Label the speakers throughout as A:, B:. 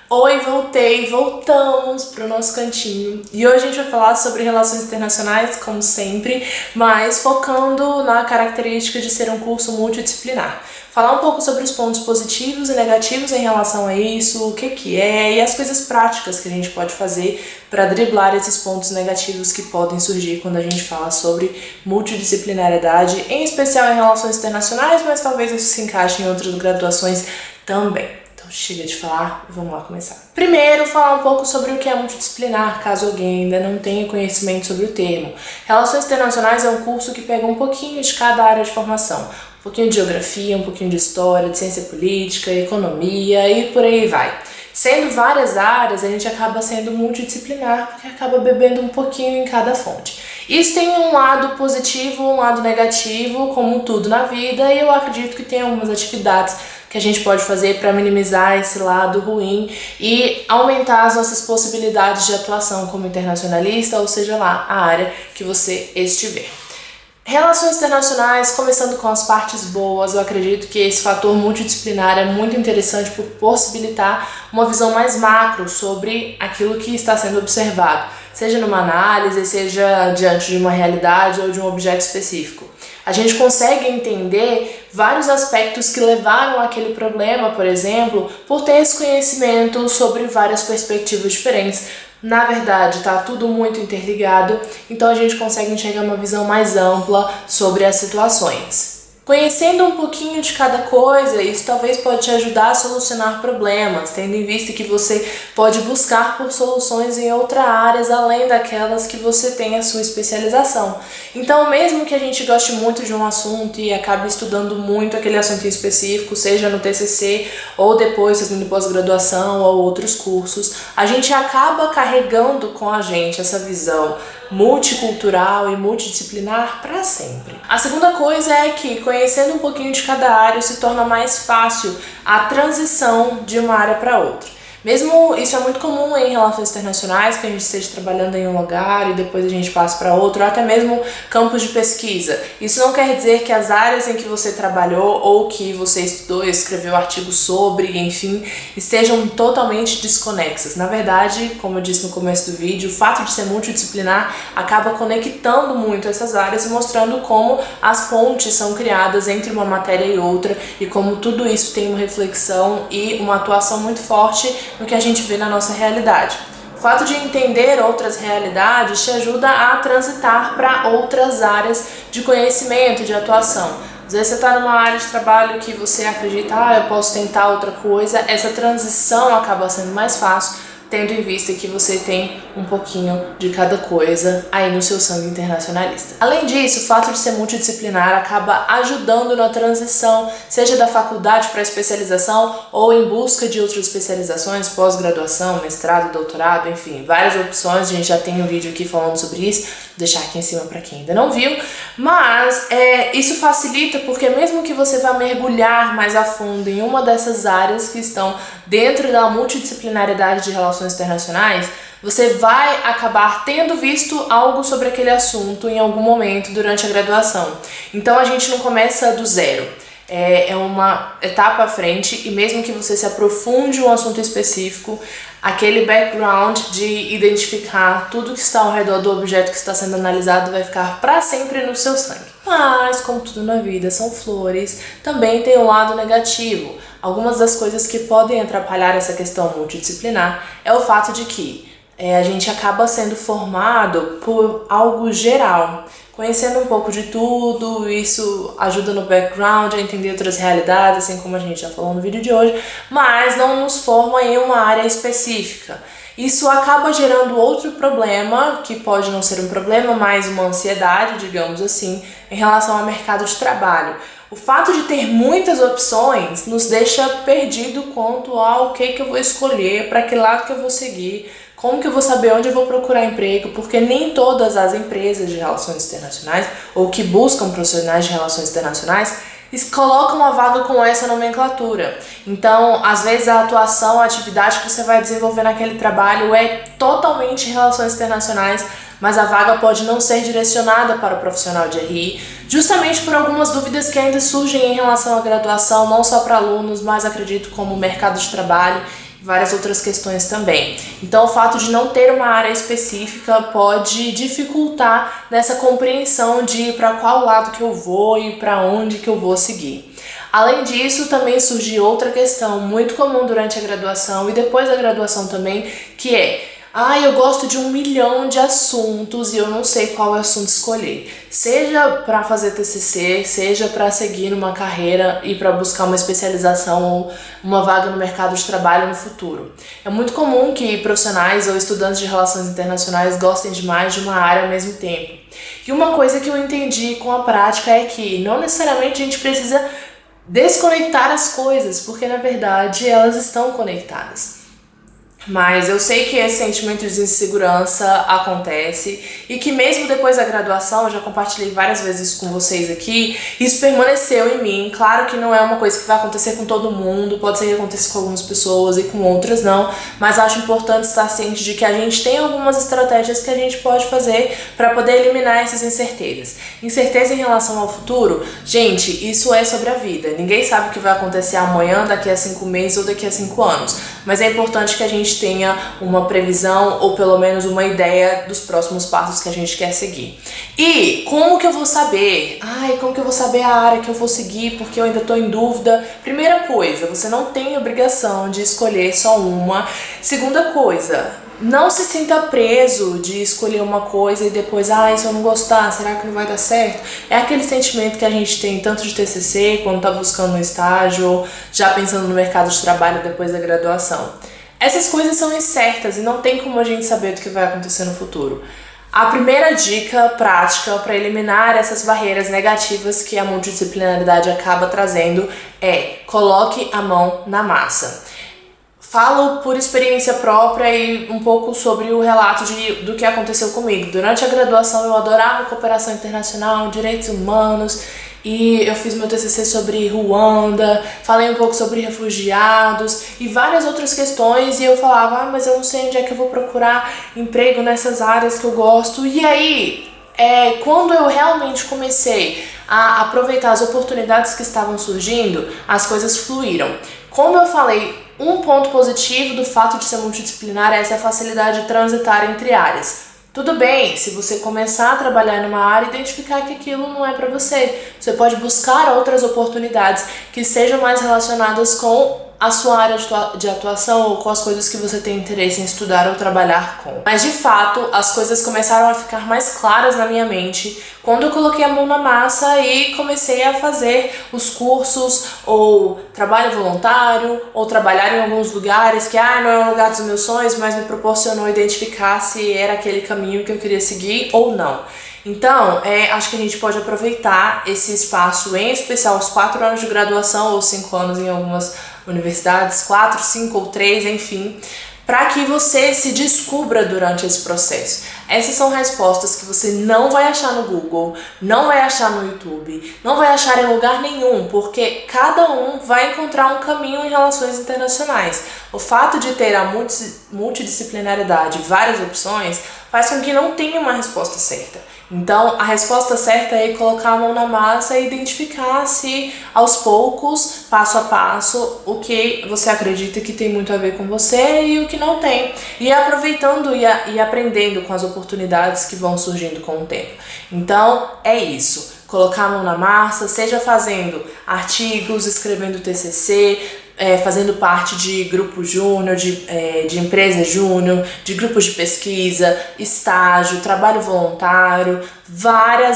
A: Oi, voltamos para o nosso cantinho e hoje a gente vai falar sobre relações internacionais, como sempre, mas focando na característica de ser um curso multidisciplinar. Falar um pouco sobre os pontos positivos e negativos em relação a isso, o que é e as coisas práticas que a gente pode fazer para driblar esses pontos negativos que podem surgir quando a gente fala sobre multidisciplinariedade, em especial em relações internacionais, mas talvez isso se encaixe em outras graduações também. Chega de falar e vamos lá começar. Primeiro, falar um pouco sobre o que é multidisciplinar, caso alguém ainda não tenha conhecimento sobre o termo. Relações Internacionais é um curso que pega um pouquinho de cada área de formação. Um pouquinho de geografia, um pouquinho de história, de ciência política, economia e por aí vai. Sendo várias áreas, a gente acaba sendo multidisciplinar, porque acaba bebendo um pouquinho em cada fonte. Isso tem um lado positivo, um lado negativo, como tudo na vida, e eu acredito que tem algumas atividades que a gente pode fazer para minimizar esse lado ruim e aumentar as nossas possibilidades de atuação como internacionalista, ou seja lá, a área que você estiver. Relações internacionais, começando com as partes boas, eu acredito que esse fator multidisciplinar é muito interessante por possibilitar uma visão mais macro sobre aquilo que está sendo observado, seja numa análise, seja diante de uma realidade ou de um objeto específico. A gente consegue entender vários aspectos que levaram àquele problema, por exemplo, por ter esse conhecimento sobre várias perspectivas diferentes. Na verdade, está tudo muito interligado, então a gente consegue enxergar uma visão mais ampla sobre as situações. Conhecendo um pouquinho de cada coisa, isso talvez pode te ajudar a solucionar problemas, tendo em vista que você pode buscar por soluções em outras áreas além daquelas que você tem a sua especialização. Então, mesmo que a gente goste muito de um assunto e acabe estudando muito aquele assunto em específico, seja no TCC ou depois fazendo pós-graduação ou outros cursos, a gente acaba carregando com a gente essa visão multicultural e multidisciplinar para sempre. A segunda coisa é que, conhecendo um pouquinho de cada área, se torna mais fácil a transição de uma área para outra. Mesmo isso é muito comum em relações internacionais, que a gente esteja trabalhando em um lugar e depois a gente passa para outro, ou até mesmo campos de pesquisa. Isso não quer dizer que as áreas em que você trabalhou ou que você estudou e escreveu artigos sobre, enfim, estejam totalmente desconexas. Na verdade, como eu disse no começo do vídeo, o fato de ser multidisciplinar acaba conectando muito essas áreas e mostrando como as pontes são criadas entre uma matéria e outra e como tudo isso tem uma reflexão e uma atuação muito forte no que a gente vê na nossa realidade. O fato de entender outras realidades te ajuda a transitar para outras áreas de conhecimento, de atuação. Às vezes você está numa área de trabalho que você acredita, eu posso tentar outra coisa, essa transição acaba sendo mais fácil, tendo em vista que você tem um pouquinho de cada coisa aí no seu sangue internacionalista. Além disso, o fato de ser multidisciplinar acaba ajudando na transição, seja da faculdade para a especialização ou em busca de outras especializações, pós-graduação, mestrado, doutorado, enfim, várias opções. A gente já tem um vídeo aqui falando sobre isso, vou deixar aqui em cima para quem ainda não viu, mas isso facilita porque mesmo que você vá mergulhar mais a fundo em uma dessas áreas que estão dentro da multidisciplinariedade de relações internacionais, você vai acabar tendo visto algo sobre aquele assunto em algum momento durante a graduação. Então a gente não começa do zero. É uma etapa à frente e mesmo que você se aprofunde em um assunto específico, aquele background de identificar tudo que está ao redor do objeto que está sendo analisado vai ficar para sempre no seu sangue. Mas, como tudo na vida são flores, também tem um lado negativo. Algumas das coisas que podem atrapalhar essa questão multidisciplinar é o fato de que a gente acaba sendo formado por algo geral. Conhecendo um pouco de tudo, isso ajuda no background a entender outras realidades, assim como a gente já falou no vídeo de hoje, mas não nos forma em uma área específica. Isso acaba gerando outro problema, que pode não ser um problema, mas uma ansiedade, digamos assim, em relação ao mercado de trabalho. O fato de ter muitas opções nos deixa perdido quanto ao que eu vou escolher, para que lado que eu vou seguir, como que eu vou saber onde eu vou procurar emprego, porque nem todas as empresas de relações internacionais ou que buscam profissionais de relações internacionais colocam uma vaga com essa nomenclatura. Então, às vezes a atuação, a atividade que você vai desenvolver naquele trabalho é totalmente relações internacionais, mas a vaga pode não ser direcionada para o profissional de RI, justamente por algumas dúvidas que ainda surgem em relação à graduação, não só para alunos, mas acredito como mercado de trabalho, várias outras questões também. Então, o fato de não ter uma área específica pode dificultar nessa compreensão de para qual lado que eu vou e para onde que eu vou seguir. Além disso, também surgiu outra questão muito comum durante a graduação e depois da graduação também, que é: eu gosto de 1 milhão de assuntos e eu não sei qual assunto escolher. Seja para fazer TCC, seja para seguir numa carreira e para buscar uma especialização ou uma vaga no mercado de trabalho no futuro. É muito comum que profissionais ou estudantes de relações internacionais gostem de mais de uma área ao mesmo tempo. E uma coisa que eu entendi com a prática é que não necessariamente a gente precisa desconectar as coisas, porque na verdade elas estão conectadas. Mas eu sei que esse sentimento de insegurança acontece e que mesmo depois da graduação, eu já compartilhei várias vezes com vocês aqui, isso permaneceu em mim. Claro que não é uma coisa que vai acontecer com todo mundo, pode ser que aconteça com algumas pessoas e com outras não, mas acho importante estar ciente de que a gente tem algumas estratégias que a gente pode fazer para poder eliminar essas incertezas. Incerteza em relação ao futuro, gente, isso é sobre a vida. Ninguém sabe o que vai acontecer amanhã, daqui a 5 meses ou daqui a 5 anos, mas é importante que a gente tenha uma previsão ou pelo menos uma ideia dos próximos passos que a gente quer seguir. E como que eu vou saber? Como que eu vou saber a área que eu vou seguir porque eu ainda estou em dúvida? Primeira coisa, você não tem obrigação de escolher só uma. Segunda coisa, não se sinta preso de escolher uma coisa e depois, se eu não gostar, será que não vai dar certo? É aquele sentimento que a gente tem tanto de TCC, quando tá buscando um estágio, ou já pensando no mercado de trabalho depois da graduação. Essas coisas são incertas e não tem como a gente saber do que vai acontecer no futuro. A primeira dica prática para eliminar essas barreiras negativas que a multidisciplinaridade acaba trazendo é: coloque a mão na massa. Falo por experiência própria e um pouco sobre o relato do que aconteceu comigo. Durante a graduação eu adorava cooperação internacional, direitos humanos, e eu fiz meu TCC sobre Ruanda, falei um pouco sobre refugiados e várias outras questões, e eu falava, mas eu não sei onde é que eu vou procurar emprego nessas áreas que eu gosto. E aí, quando eu realmente comecei a aproveitar as oportunidades que estavam surgindo, as coisas fluíram. Como eu falei, um ponto positivo do fato de ser multidisciplinar é essa facilidade de transitar entre áreas. Tudo bem, se você começar a trabalhar numa área e identificar que aquilo não é para você, você pode buscar outras oportunidades que sejam mais relacionadas com a sua área de atuação ou com as coisas que você tem interesse em estudar ou trabalhar com. Mas de fato, as coisas começaram a ficar mais claras na minha mente quando eu coloquei a mão na massa e comecei a fazer os cursos ou trabalho voluntário ou trabalhar em alguns lugares que não é o lugar dos meus sonhos, mas me proporcionou identificar se era aquele caminho que eu queria seguir ou não. Então, acho que a gente pode aproveitar esse espaço, em especial os 4 anos de graduação ou 5 anos em algumas universidades, 4, 5 ou 3, enfim, para que você se descubra durante esse processo. Essas são respostas que você não vai achar no Google, não vai achar no YouTube, não vai achar em lugar nenhum, porque cada um vai encontrar um caminho em relações internacionais. O fato de ter a multidisciplinaridade, várias opções, faz com que não tenha uma resposta certa. Então, a resposta certa é colocar a mão na massa e identificar se, aos poucos, passo a passo, o que você acredita que tem muito a ver com você e o que não tem. E aproveitando e aprendendo com as oportunidades que vão surgindo com o tempo. Então, é isso. Colocar a mão na massa, seja fazendo artigos, escrevendo TCC, fazendo parte de grupo júnior, de empresa júnior, de grupos de pesquisa, estágio, trabalho voluntário, várias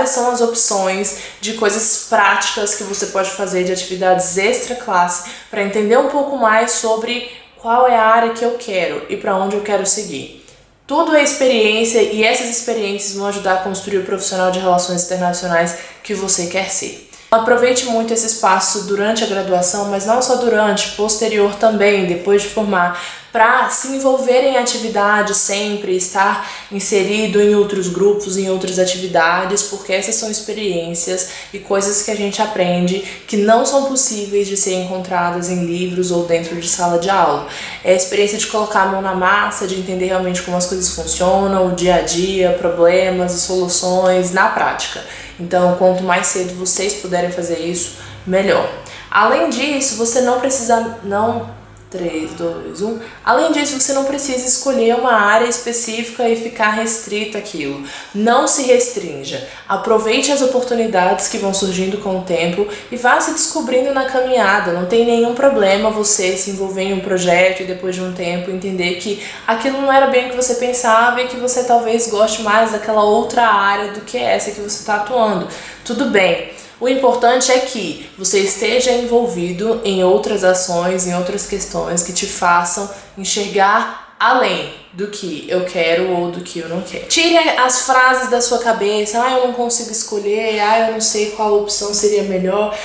A: são as opções de coisas práticas que você pode fazer, de atividades extra classe, para entender um pouco mais sobre qual é a área que eu quero e para onde eu quero seguir. Tudo é experiência e essas experiências vão ajudar a construir o profissional de relações internacionais que você quer ser. Aproveite muito esse espaço durante a graduação, mas não só durante, posterior também, depois de formar, para se envolver em atividades sempre, estar inserido em outros grupos, em outras atividades, porque essas são experiências e coisas que a gente aprende que não são possíveis de ser encontradas em livros ou dentro de sala de aula. É a experiência de colocar a mão na massa, de entender realmente como as coisas funcionam, o dia a dia, problemas e soluções na prática. Então, quanto mais cedo vocês puderem fazer isso, melhor. Além disso, você não 3, 2, 1. Além disso, você não precisa escolher uma área específica e ficar restrito àquilo. Não se restrinja. Aproveite as oportunidades que vão surgindo com o tempo e vá se descobrindo na caminhada. Não tem nenhum problema você se envolver em um projeto e depois de um tempo entender que aquilo não era bem o que você pensava e que você talvez goste mais daquela outra área do que essa que você está atuando. Tudo bem. O importante é que você esteja envolvido em outras ações, em outras questões que te façam enxergar além do que eu quero ou do que eu não quero. Tire as frases da sua cabeça, eu não consigo escolher, eu não sei qual opção seria melhor,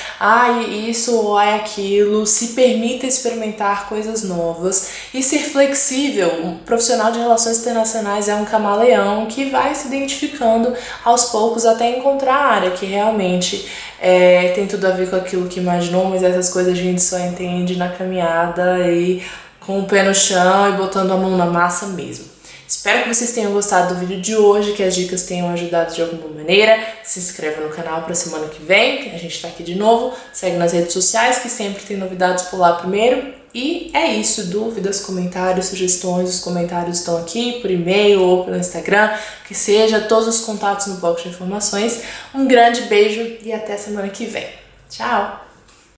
A: isso ou aquilo. Se permita experimentar coisas novas e ser flexível. Um profissional de relações internacionais é um camaleão que vai se identificando aos poucos até encontrar a área que realmente tem tudo a ver com aquilo que imaginou, mas essas coisas a gente só entende na caminhada e com o pé no chão e botando a mão na massa mesmo. Espero que vocês tenham gostado do vídeo de hoje, que as dicas tenham ajudado de alguma maneira. Se inscreva no canal para semana que vem, que a gente tá aqui de novo. Segue nas redes sociais, que sempre tem novidades por lá primeiro. E é isso, dúvidas, comentários, sugestões, os comentários estão aqui por e-mail ou pelo Instagram, que seja, todos os contatos no box de informações. Um grande beijo e até semana que vem. Tchau!